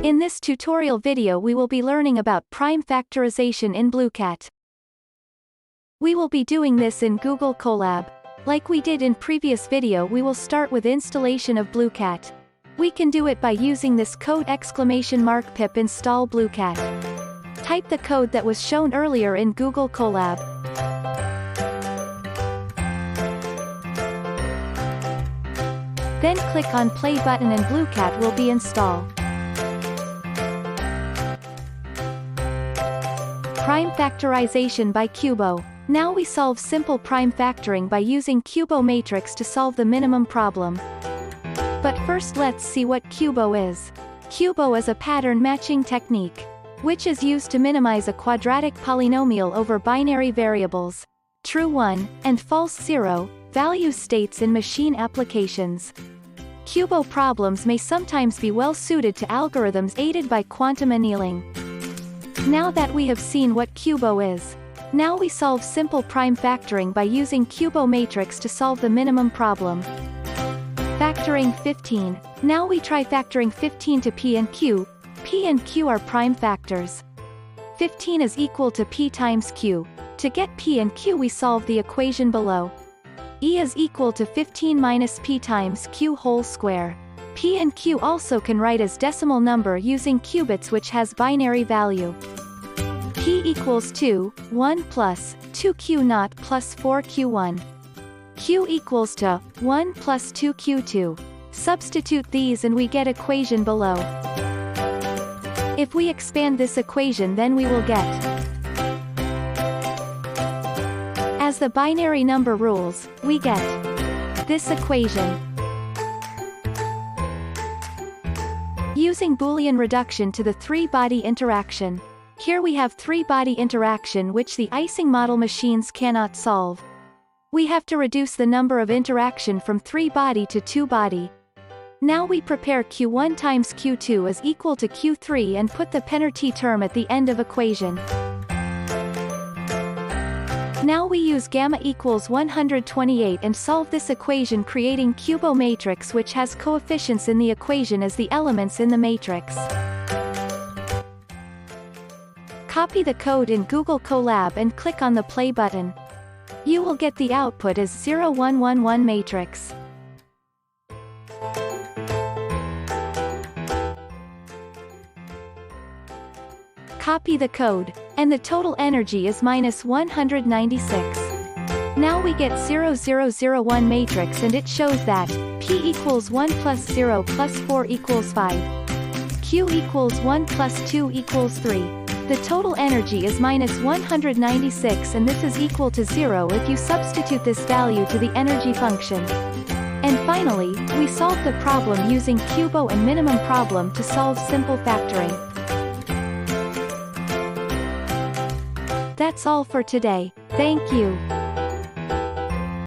In this tutorial video we will be learning about prime factorization in Blueqat. We will be doing this in Google Colab. Like we did in previous video, we will start with installation of Blueqat. We can do it by using this code !pip install Blueqat. Type the code that was shown earlier in Google Colab. Then click on play button and Blueqat will be installed. Prime Factorization by Cubo. Now we solve simple prime factoring by using Cubo matrix to solve the minimum problem. But first let's see what Cubo is. Cubo is a pattern matching technique, which is used to minimize a quadratic polynomial over binary variables, true 1, and false 0, value states in machine applications. Cubo problems may sometimes be well suited to algorithms aided by quantum annealing. Now that we have seen what Cubo is, now we solve simple prime factoring by using Cubo matrix to solve the minimum problem. Factoring 15. Now we try factoring 15 to P and Q. P and Q are prime factors. 15 is equal to P times Q. To get P and Q we solve the equation below. E is equal to 15 minus P times Q whole square. P and Q also can write as decimal number using qubits, which has binary value. P equals 2, 1 plus 2Q0 plus 4Q1. Q equals to 1 plus 2Q2. Substitute these and we get equation below. If we expand this equation, then we will get, as the binary number rules, we get this equation. Using Boolean reduction to the three-body interaction. Here we have three-body interaction which the Ising model machines cannot solve. We have to reduce the number of interaction from three-body to two-body. Now we prepare Q1 times Q2 is equal to Q3 and put the penalty term at the end of equation. Now we use gamma equals 128 and solve this equation, creating Cubo matrix which has coefficients in the equation as the elements in the matrix. Copy the code in Google Colab and click on the play button. You will get the output as 0111 matrix. Copy the code, and the total energy is minus 196. Now we get 0001 matrix and it shows that P equals 1 plus 0 plus 4 equals 5. Q equals 1 plus 2 equals 3. The total energy is minus 196 and this is equal to 0 if you substitute this value to the energy function. And finally, we solve the problem using Cubo and minimum problem to solve simple factoring. That's all for today. Thank you.